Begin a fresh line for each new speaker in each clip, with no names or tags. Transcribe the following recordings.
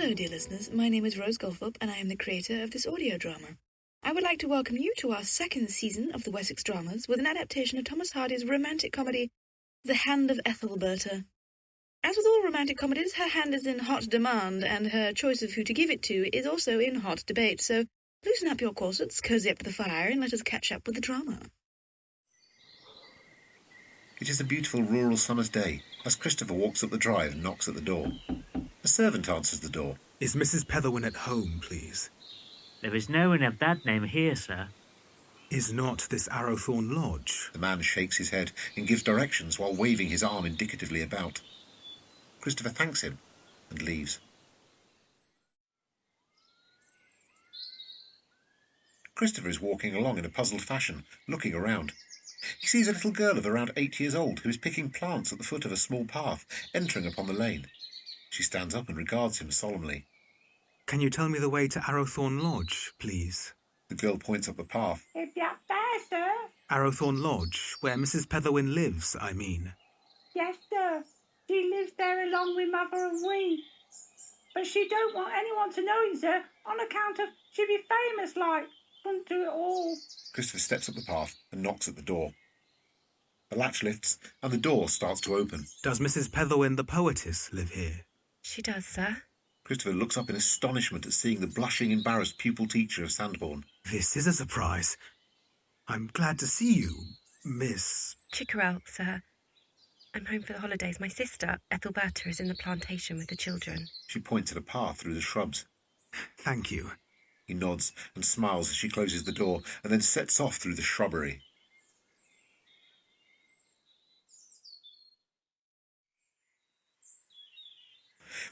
Hello, dear listeners. My name is Rose Goldthorpe, and I am the creator of this audio drama. I would like to welcome you to our second season of the Wessex Dramas with an adaptation of Thomas Hardy's romantic comedy, The Hand of Ethelberta. As with all romantic comedies, her hand is in hot demand, and her choice of who to give it to is also in hot debate, so loosen up your corsets, cozy up to the fire, and let us catch up with the drama.
It is a beautiful rural summer's day as Christopher walks up the drive and knocks at the door. A servant answers the door.
Is Mrs. Petherwin at home, please?
There is no one of that name here, sir.
Is not this Arrowthorne Lodge?
The man shakes his head and gives directions while waving his arm indicatively about. Christopher thanks him and leaves. Christopher is walking along in a puzzled fashion, looking around. He sees a little girl of around 8 years old who is picking plants at the foot of a small path, entering upon the lane. She stands up and regards him solemnly.
Can you tell me the way to Arrowthorne Lodge, please?
The girl points up the path.
If you're there, sir.
Arrowthorne Lodge, where Mrs. Petherwin lives, I mean.
Yes, sir. She lives there along with Mother and we. But she don't want anyone to know it, sir, on account of she be famous like. Couldn't do it all.
Christopher steps up the path and knocks at the door. The latch lifts and the door starts to open.
Does Mrs. Petherwin, the poetess, live here?
She does, sir.
Christopher looks up in astonishment at seeing the blushing, embarrassed pupil teacher of Sandbourne.
This is a surprise. I'm glad to see you, Miss...
Chickerell, sir. I'm home for the holidays. My sister, Ethelberta, is in the plantation with the children.
She points at a path through the shrubs.
Thank you.
He nods and smiles as she closes the door and then sets off through the shrubbery.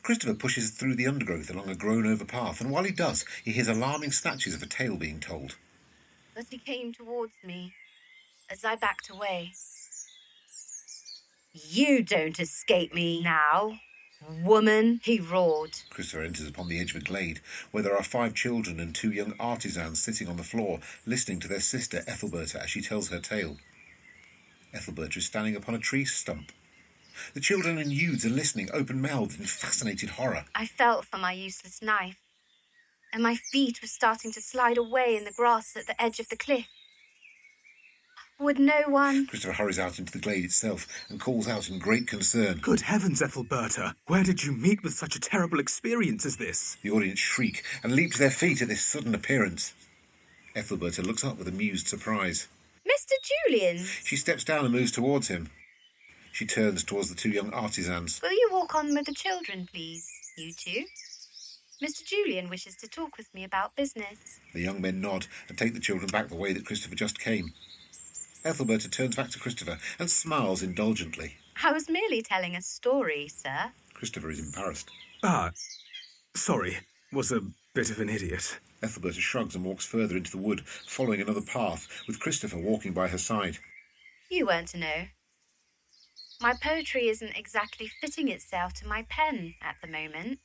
Christopher pushes through the undergrowth along a grown-over path, and while he does, he hears alarming snatches of a tale being told.
As he came towards me, as I backed away. You don't escape me now, woman, he roared.
Christopher enters upon the edge of a glade, where there are 5 children and 2 young artisans sitting on the floor, listening to their sister Ethelberta as she tells her tale. Ethelberta is standing upon a tree stump. The children and youths are listening, open-mouthed in fascinated horror.
I felt for my useless knife, and my feet were starting to slide away in the grass at the edge of the cliff. Would no one...
Christopher hurries out into the glade itself and calls out in great concern.
Good heavens, Ethelberta! Where did you meet with such a terrible experience as this?
The audience shriek and leap to their feet at this sudden appearance. Ethelberta looks up with amused surprise.
Mr. Julian!
She steps down and moves towards him. She turns towards the 2 young artisans.
Will you walk on with the children, please, you two? Mr. Julian wishes to talk with me about business.
The young men nod and take the children back the way that Christopher just came. Ethelberta turns back to Christopher and smiles indulgently.
I was merely telling a story, sir.
Christopher is embarrassed.
Sorry, was a bit of an idiot.
Ethelberta shrugs and walks further into the wood, following another path, with Christopher walking by her side.
You weren't to know. My poetry isn't exactly fitting itself to my pen at the moment,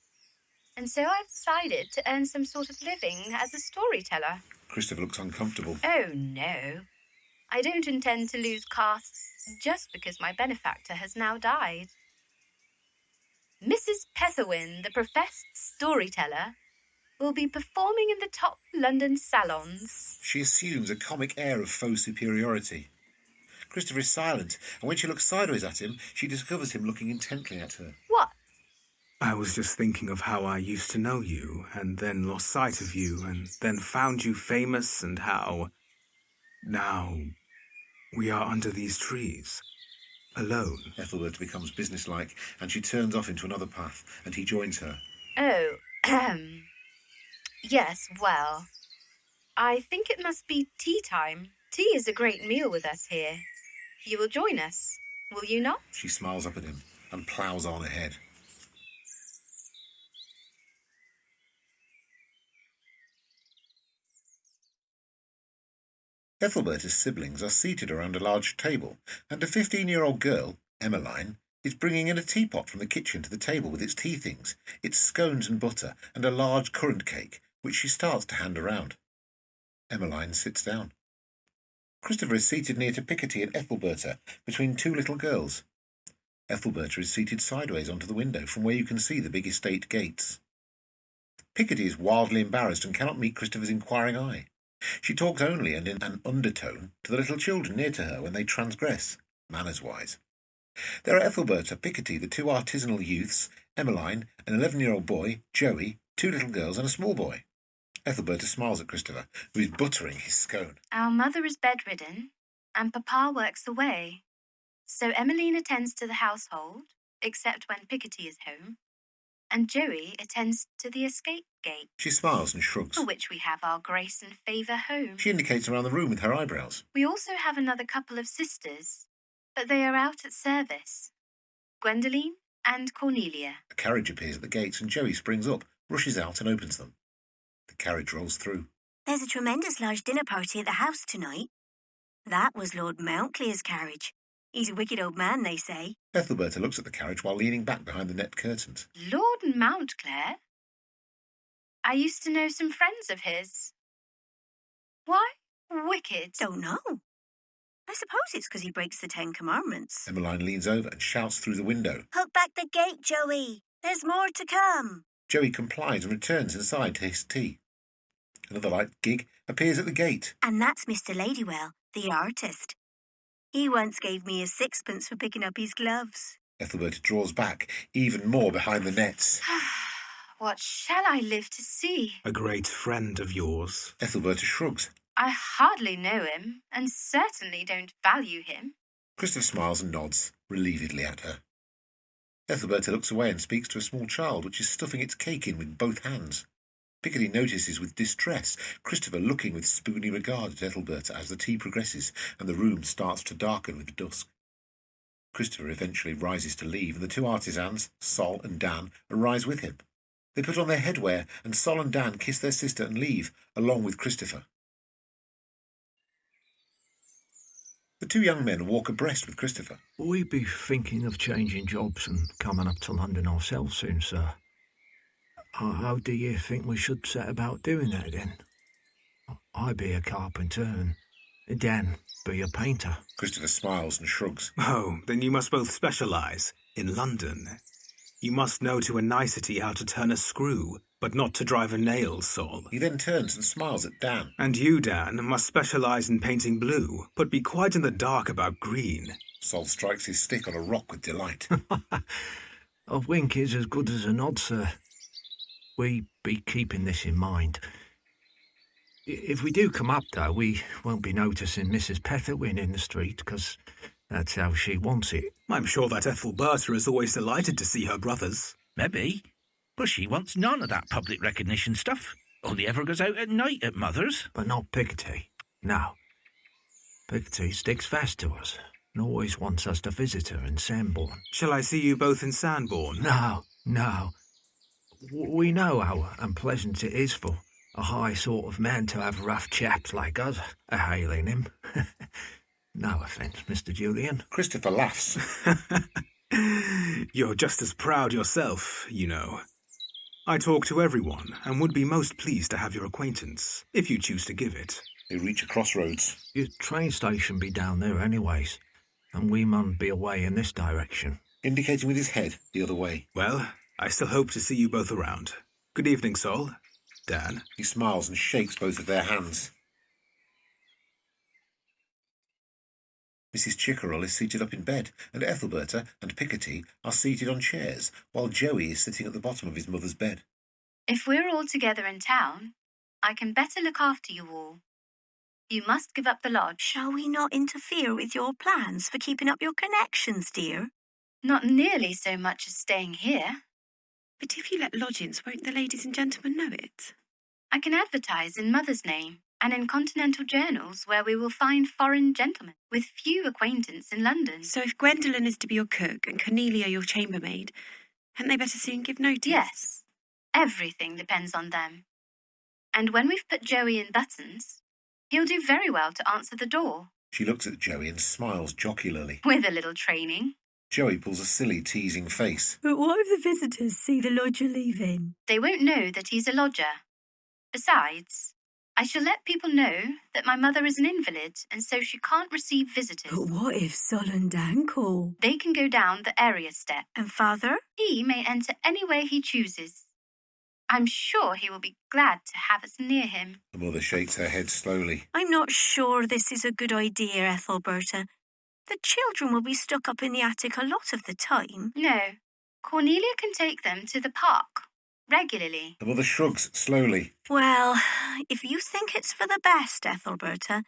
and so I've decided to earn some sort of living as a storyteller.
Christopher looks uncomfortable.
Oh, no. I don't intend to lose caste just because my benefactor has now died. Mrs. Petherwin, the professed storyteller, will be performing in the top London salons.
She assumes a comic air of faux superiority. Christopher is silent, and when she looks sideways at him, she discovers him looking intently at her.
What?
I was just thinking of how I used to know you, and then lost sight of you, and then found you famous, and how... Now, we are under these trees, alone.
Ethelbert becomes businesslike, and she turns off into another path, and he joins her.
Oh, yes, well, I think it must be tea time. Tea is a great meal with us here. You will join us, will you not?
She smiles up at him and ploughs on ahead. Ethelberta's siblings are seated around a large table, and a 15-year-old girl, Emmeline, is bringing in a teapot from the kitchen to the table with its tea things, its scones and butter, and a large currant cake, which she starts to hand around. Emmeline sits down. Christopher is seated near to Picotee and Ethelberta, between 2 little girls. Ethelberta is seated sideways onto the window, from where you can see the big estate gates. Picotee is wildly embarrassed and cannot meet Christopher's inquiring eye. She talks only and in an undertone to the little children near to her when they transgress, manners-wise. There are Ethelberta, Picotee, the 2 artisanal youths, Emmeline, an 11-year-old boy, Joey, 2 little girls and a small boy. Ethelberta smiles at Christopher, who is buttering his scone.
Our mother is bedridden, and Papa works away. So Emmeline attends to the household, except when Picotee is home, and Joey attends to the escape gate.
She smiles and shrugs.
For which we have our grace and favour home.
She indicates around the room with her eyebrows.
We also have another couple of sisters, but they are out at service. Gwendoline and Cornelia.
A carriage appears at the gates and Joey springs up, rushes out and opens them. The carriage rolls through.
There's a tremendous large dinner party at the house tonight. That was Lord Mountclear's carriage. He's a wicked old man, they say.
Ethelberta looks at the carriage while leaning back behind the net curtains.
Lord Mountclair? I used to know some friends of his. Why wicked?
Don't know. I suppose it's because he breaks the 10 Commandments.
Emmeline leans over and shouts through the window.
Hook back the gate, Joey. There's more to come.
Joey complies and returns inside to his tea. Another light gig appears at the gate.
And that's Mr. Ladywell, the artist. He once gave me a 6pence for picking up his gloves.
Ethelbert draws back, even more behind the nets.
What shall I live to see?
A great friend of yours.
Ethelberta shrugs.
I hardly know him, and certainly don't value him.
Christopher smiles and nods, relievedly at her. Ethelberta looks away and speaks to a small child which is stuffing its cake in with both hands. Picotee notices with distress Christopher looking with spoony regard at Ethelberta as the tea progresses and the room starts to darken with dusk. Christopher eventually rises to leave, and the 2 artisans, Sol and Dan, arise with him. They put on their headwear, and Sol and Dan kiss their sister and leave, along with Christopher. The 2 young men walk abreast with Christopher.
We be thinking of changing jobs and coming up to London ourselves soon, sir. How do you think we should set about doing that, then? I be a carpenter and Dan be a painter.
Christopher smiles and shrugs.
Oh, then you must both specialise in London. You must know to a nicety how to turn a screw, but not to drive a nail, Sol.
He then turns and smiles at Dan.
And you, Dan, must specialise in painting blue, but be quite in the dark about green.
Sol strikes his stick on a rock with delight.
A wink is as good as a nod, sir. We be keeping this in mind. If we do come up, though, we won't be noticing Mrs. Petherwin in the street, because that's how she wants it.
I'm sure that Ethelberta is always delighted to see her brothers.
Maybe, but she wants none of that public recognition stuff. Only ever goes out at night at Mother's.
But not Picotee. No. Picotee sticks fast to us and always wants us to visit her in Sanborn.
Shall I see you both in Sanborn?
No. We know how unpleasant it is for a high sort of man to have rough chaps like us a-hailing him. No offence, Mr. Julian.
Christopher laughs.
You're just as proud yourself, you know. I talk to everyone and would be most pleased to have your acquaintance, if you choose to give it.
They reach a crossroads.
Your train station be down there anyways, and we mun be away in this direction.
Indicating with his head the other way.
Well, I still hope to see you both around. Good evening, Sol. Dan.
He smiles and shakes both of their hands. Mrs. Chickerell is seated up in bed, and Ethelberta and Picotee are seated on chairs, while Joey is sitting at the bottom of his mother's bed.
If we're all together in town, I can better look after you all. You must give up the lodge.
Shall we not interfere with your plans for keeping up your connections, dear?
Not nearly so much as staying here.
But if you let lodgings, won't the ladies and gentlemen know it?
I can advertise in Mother's name and in continental journals where we will find foreign gentlemen with few acquaintance in London.
So if Gwendolen is to be your cook and Cornelia your chambermaid, hadn't they better soon give notice?
Yes. Everything depends on them. And when we've put Joey in buttons, he'll do very well to answer the door.
She looks at Joey and smiles jocularly.
With a little training.
Joey pulls a silly, teasing face.
But what if the visitors see the lodger leaving?
They won't know that he's a lodger. Besides, I shall let people know that my mother is an invalid and so she can't receive visitors.
But what if Sol and Dan call?
They can go down the area step.
And father?
He may enter any way he chooses. I'm sure he will be glad to have us near him.
The mother shakes her head slowly.
I'm not sure this is a good idea, Ethelberta. The children will be stuck up in the attic a lot of the time.
No, Cornelia can take them to the park regularly.
The mother shrugs slowly.
Well, if you think it's for the best, Ethelberta.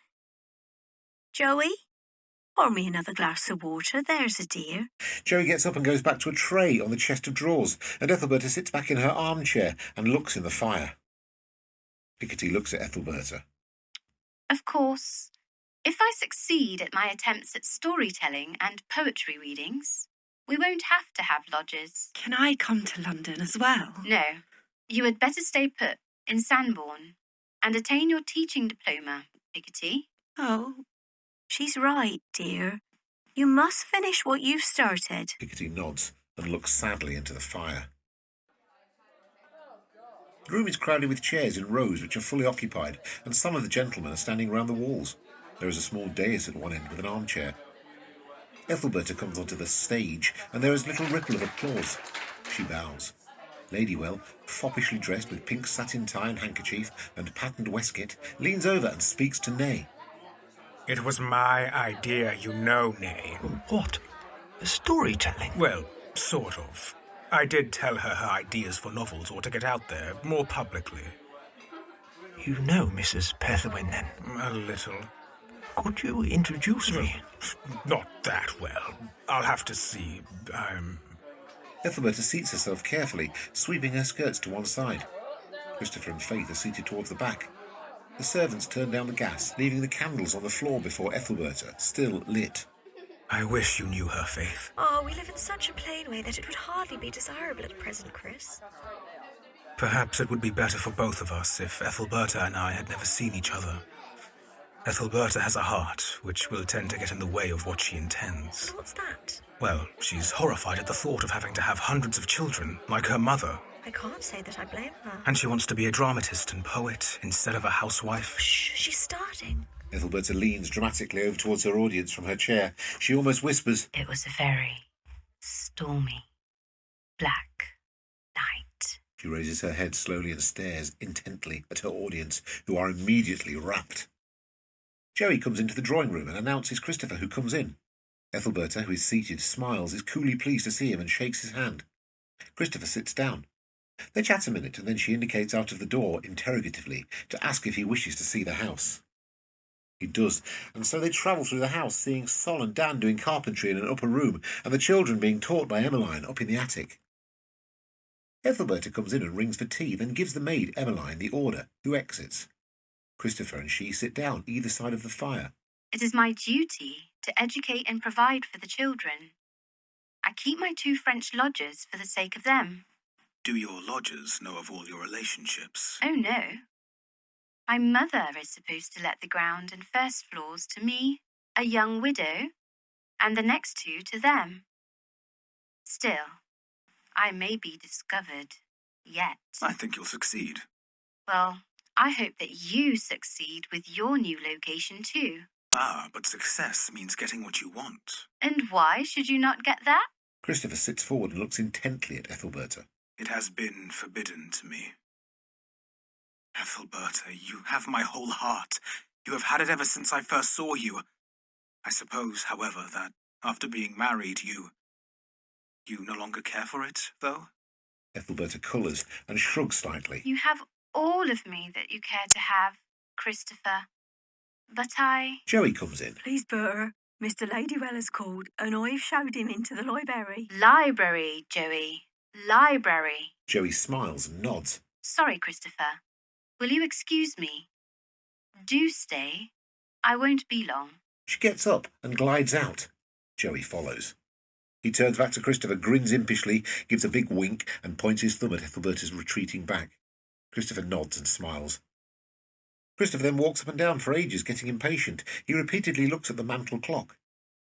Joey, pour me another glass of water, there's a dear.
Joey gets up and goes back to a tray on the chest of drawers, and Ethelberta sits back in her armchair and looks in the fire. Picotee looks at Ethelberta.
Of course, if I succeed at my attempts at storytelling and poetry readings, we won't have to have lodgers.
Can I come to London as well?
No, you had better stay put in Sanborn and attain your teaching diploma, Picotee.
Oh,
she's right, dear. You must finish what you've started.
Picotee nods and looks sadly into the fire. The room is crowded with chairs in rows which are fully occupied, and some of the gentlemen are standing round the walls. There is a small dais at one end with an armchair. Ethelberta comes onto the stage, and there is a little ripple of applause. She bows. Ladywell, foppishly dressed with pink satin tie and handkerchief and patterned waistcoat, leans over and speaks to Nay.
It was my idea, you know, Nay.
What? Storytelling?
Well, sort of. I did tell her her ideas for novels ought to get out there more publicly.
You know Mrs. Petherwin, then?
A little.
Could you introduce me?
Not that well. I'll have to see.
Ethelberta seats herself carefully, sweeping her skirts to one side. Christopher and Faith are seated towards the back. The servants turn down the gas, leaving the candles on the floor before Ethelberta, still lit.
I wish you knew her, Faith.
Oh, we live in such a plain way that it would hardly be desirable at present, Chris.
Perhaps it would be better for both of us if Ethelberta and I had never seen each other. Ethelberta has a heart, which will tend to get in the way of what she intends.
What's that?
Well, she's horrified at the thought of having to have hundreds of children, like her mother.
I can't say that I blame her.
And she wants to be a dramatist and poet instead of a housewife.
Shh, she's starting.
Ethelberta leans dramatically over towards her audience from her chair. She almost whispers,
It was a very stormy, black night.
She raises her head slowly and stares intently at her audience, who are immediately rapt. Joey comes into the drawing room and announces Christopher, who comes in. Ethelberta, who is seated, smiles, is coolly pleased to see him and shakes his hand. Christopher sits down. They chat a minute, and then she indicates out of the door, interrogatively, to ask if he wishes to see the house. He does, and so they travel through the house, seeing Sol and Dan doing carpentry in an upper room, and the children being taught by Emmeline up in the attic. Ethelberta comes in and rings for tea, then gives the maid, Emmeline, the order, who exits. Christopher and she sit down either side of the fire.
It is my duty to educate and provide for the children. I keep my 2 French lodgers for the sake of them.
Do your lodgers know of all your relationships?
Oh, no. My mother is supposed to let the ground and first floors to me, a young widow, and the next 2 to them. Still, I may be discovered yet.
I think you'll succeed.
Well, I hope that you succeed with your new location too.
Ah, but success means getting what you want.
And why should you not get that?
Christopher sits forward and looks intently at Ethelberta.
It has been forbidden to me. Ethelberta, you have my whole heart. You have had it ever since I first saw you. I suppose, however, that after being married, you no longer care for it, though?
Ethelberta colours and shrugs slightly.
You have all of me that you care to have, Christopher. But I...
Joey comes in.
Please, Berta, Mr. Ladywell has called, and I've showed him into the library.
Library, Joey. Library.
Joey smiles and nods.
Sorry, Christopher. Will you excuse me? Do stay. I won't be long.
She gets up and glides out. Joey follows. He turns back to Christopher, grins impishly, gives a big wink, and points his thumb at Ethelberta's retreating back. Christopher nods and smiles. Christopher then walks up and down for ages, getting impatient. He repeatedly looks at the mantel clock.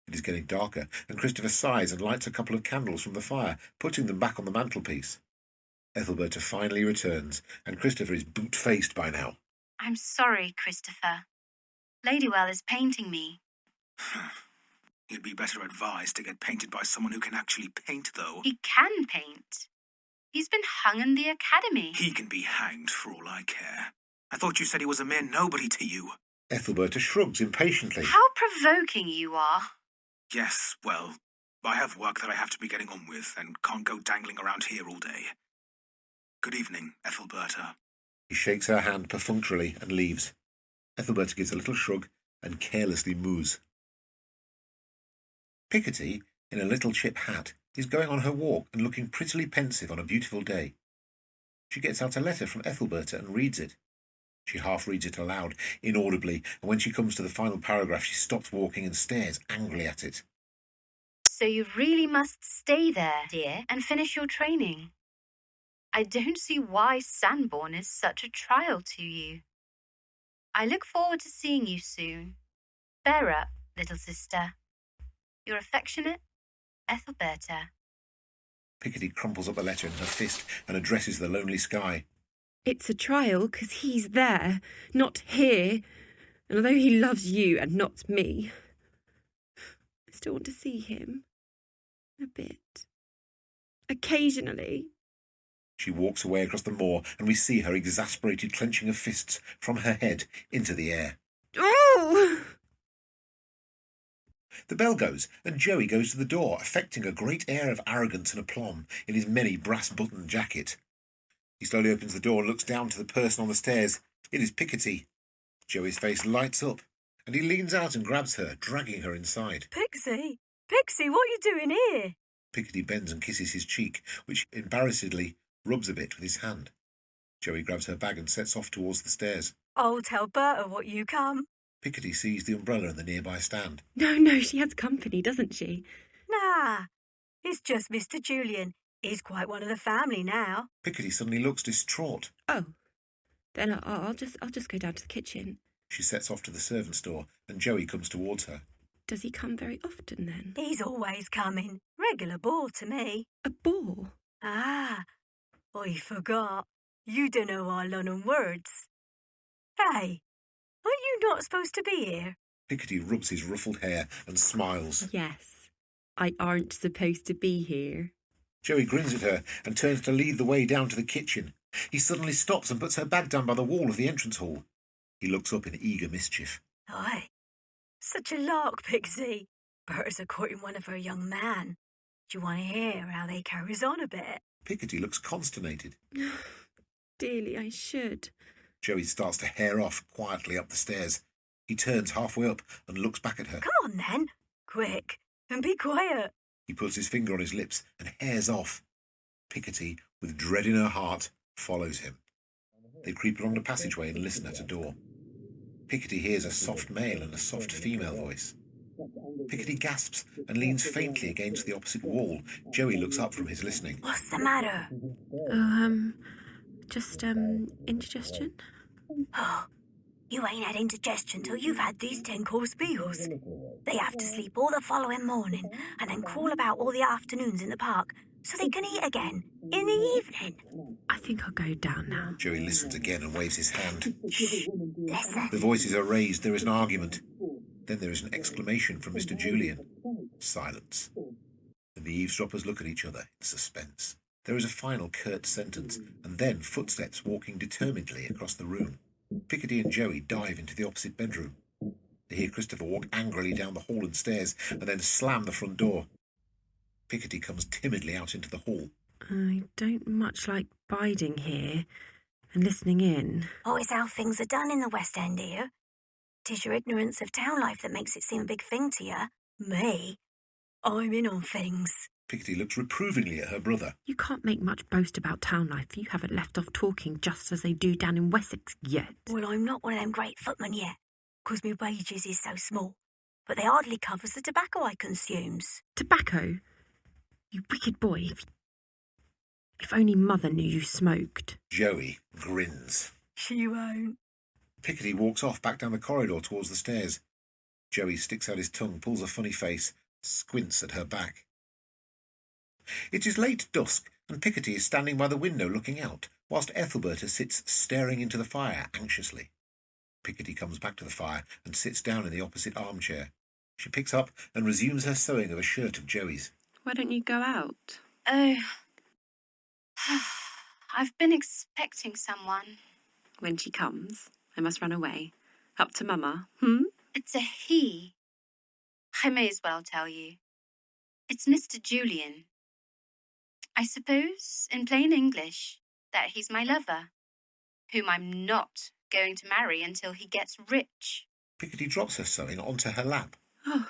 It is getting darker, and Christopher sighs and lights a couple of candles from the fire, putting them back on the mantelpiece. Ethelberta finally returns, and Christopher is boot-faced by now.
I'm sorry, Christopher. Ladywell is painting me.
You'd be better advised to get painted by someone who can actually paint, though.
He can paint. He's been hung in the academy.
He can be hanged for all I care. I thought you said he was a mere nobody to you.
Ethelberta shrugs impatiently.
How provoking you are.
Yes, well, I have work that I have to be getting on with and can't go dangling around here all day. Good evening, Ethelberta.
He shakes her hand perfunctorily and leaves. Ethelberta gives a little shrug and carelessly moos. Picotee, in a little chip hat, is going on her walk and looking prettily pensive on a beautiful day. She gets out a letter from Ethelberta and reads it. She half reads it aloud, inaudibly, and when she comes to the final paragraph, she stops walking and stares angrily at it.
So you really must stay there, dear, and finish your training. I don't see why Sanborn is such a trial to you. I look forward to seeing you soon. Bear up, little sister. Your affectionate Ethelberta.
Picotee crumples up a letter in her fist and addresses the lonely sky.
It's a trial 'cause he's there, not here. And although he loves you and not me, I still want to see him. A bit. Occasionally.
She walks away across the moor, and we see her exasperated clenching of fists from her head into the air.
Oh!
The bell goes, and Joey goes to the door, affecting a great air of arrogance and aplomb in his many brass-buttoned jacket. He slowly opens the door and looks down to the person on the stairs. It is Picotee. Joey's face lights up, and he leans out and grabs her, dragging her inside.
Pixie! Pixie, what are you doing here?
Picotee bends and kisses his cheek, which embarrassedly rubs a bit with his hand. Joey grabs her bag and sets off towards the stairs.
I'll tell Berta what you come.
Picotee sees the umbrella in the nearby stand.
No, she has company, doesn't she?
Nah, it's just Mr. Julian. He's quite one of the family now.
Picotee suddenly looks distraught.
Oh, then I'll just go down to the kitchen.
She sets off to the servants' door, and Joey comes towards her.
Does he come very often, then?
He's always coming. Regular bore to me.
A bore?
Ah, I forgot. You don't know our London words. Hey, aren't you not supposed to be here?
Picotee rubs his ruffled hair and smiles.
Yes, I aren't supposed to be here.
Joey grins at her and turns to lead the way down to the kitchen. He suddenly stops and puts her bag down by the wall of the entrance hall. He looks up in eager mischief.
Aye, such a lark, Pixie. Berta's a courting one of her young man. Do you want to hear how they carries on a bit?
Picotee looks consternated.
Dearly, I should.
Joey starts to hare off quietly up the stairs. He turns halfway up and looks back at her.
Come on, then. Quick, and be quiet.
He puts his finger on his lips and hares off. Picotee, with dread in her heart, follows him. They creep along the passageway and listen at a door. Picotee hears a soft male and a soft female voice. Picotee gasps and leans faintly against the opposite wall. Joey looks up from his listening.
What's the matter?
Just indigestion.
Oh, you ain't had indigestion till you've had these 10-course meals. They have to sleep all the following morning and then crawl about all the afternoons in the park so they can eat again in the evening.
I think I'll go down now.
Joey listens again and waves his hand.
Shh, listen.
The voices are raised. There is an argument. Then there is an exclamation from Mr. Julian. Silence. And the eavesdroppers look at each other in suspense. There is a final curt sentence, and then footsteps walking determinedly across the room. Picotee and Joey dive into the opposite bedroom. They hear Christopher walk angrily down the hall and stairs, and then slam the front door. Picotee comes timidly out into the hall.
I don't much like biding here and listening in.
Oh, it's how things are done in the West End here. 'Tis your ignorance of town life that makes it seem a big thing to you. Me, I'm in on things.
Picotee looks reprovingly at her brother.
You can't make much boast about town life. You haven't left off talking just as they do down in Wessex yet.
Well, I'm not one of them great footmen yet, 'cause my wages is so small. But they hardly covers the tobacco I consumes.
Tobacco? You wicked boy. If only Mother knew you smoked.
Joey grins.
She won't.
Picotee walks off back down the corridor towards the stairs. Joey sticks out his tongue, pulls a funny face, squints at her back. It is late dusk, and Picotee is standing by the window looking out, whilst Ethelberta sits staring into the fire anxiously. Picotee comes back to the fire and sits down in the opposite armchair. She picks up and resumes her sewing of a shirt of Joey's.
Why don't you go out?
Oh, I've been expecting someone.
When she comes, I must run away. Up to Mama,
It's a he. I may as well tell you. It's Mr. Julian. I suppose, in plain English, that he's my lover, whom I'm not going to marry until he gets rich.
Picotee drops her sewing onto her lap.
Oh,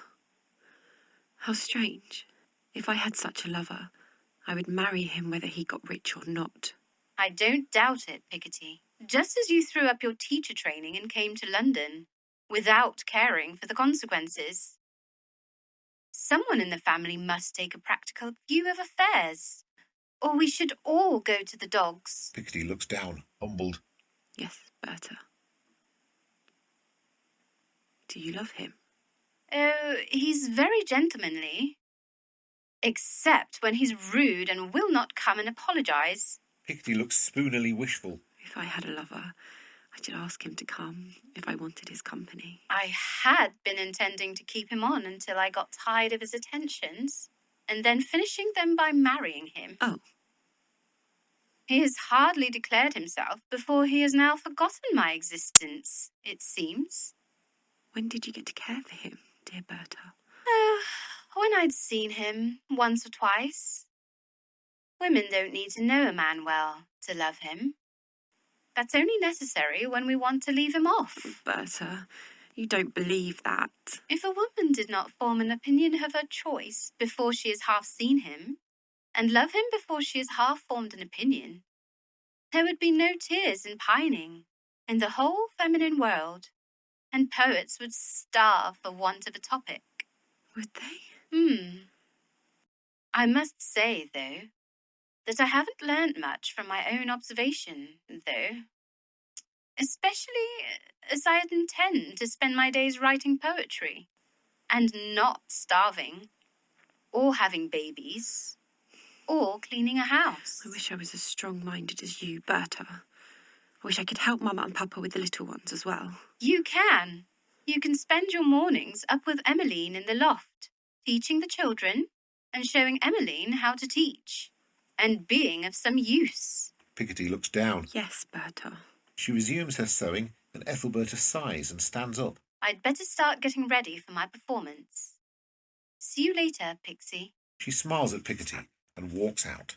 how strange. If I had such a lover, I would marry him whether he got rich or not.
I don't doubt it, Picotee. Just as you threw up your teacher training and came to London, without caring for the consequences. Someone in the family must take a practical view of affairs, or we should all go to the dogs.
Picotee looks down, humbled.
Yes, Berta. Do you love him?
Oh, he's very gentlemanly. Except when he's rude and will not come and apologise.
Picotee looks spoonily wishful.
If I had a lover, I should ask him to come if I wanted his company.
I had been intending to keep him on until I got tired of his attentions, and then finishing them by marrying him.
Oh.
He has hardly declared himself before he has now forgotten my existence, it seems.
When did you get to care for him, dear Berta?
Oh, when I'd seen him once or twice. Women don't need to know a man well to love him. That's only necessary when we want to leave him off.
Berta, you don't believe that.
If a woman did not form an opinion of her choice before she has half seen him, and love him before she has half formed an opinion, there would be no tears and pining in the whole feminine world, and poets would starve for want of a topic.
Would they?
I must say, though, that I haven't learnt much from my own observation, though. Especially as I intend to spend my days writing poetry, and not starving, or having babies, or cleaning a house.
I wish I was as strong-minded as you, Berta. I wish I could help Mama and Papa with the little ones as well.
You can. You can spend your mornings up with Emmeline in the loft, teaching the children, and showing Emmeline how to teach, and being of some use.
Picotee looks down.
Yes, Berta.
She resumes her sewing, and Ethelberta sighs and stands up.
I'd better start getting ready for my performance. See you later, Pixie.
She smiles at Picotee and walks out.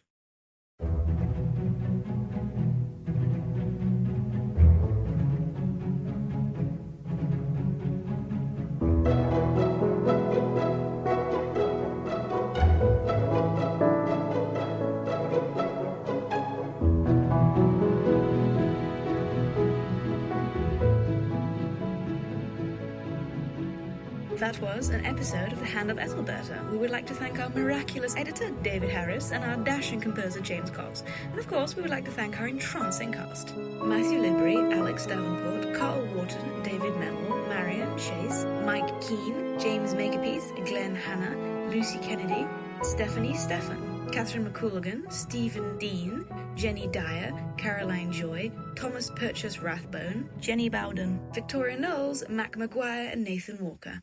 That was an episode of The Hand of Ethelberta. We would like to thank our miraculous editor, David Harris, and our dashing composer, James Cox. And of course, we would like to thank our entrancing cast. Matthew Lidbury, Alex Davenport, Carl Wharton, David Mellor, Marion Chase, Mike Keane, James Makepeace, Glenn Hanna, Lucy Kennedy, Stephanie Stephan, Catherine McCooligan, Stephen Dean, Jenny Dyer, Caroline Joy, Thomas Purchas Rathbone, Jenny Bowden, Victoria Knowles, Mac Maguire, and Nathan Walker.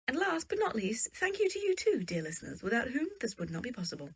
And last but not least, thank you to you too, dear listeners, without whom this would not be possible.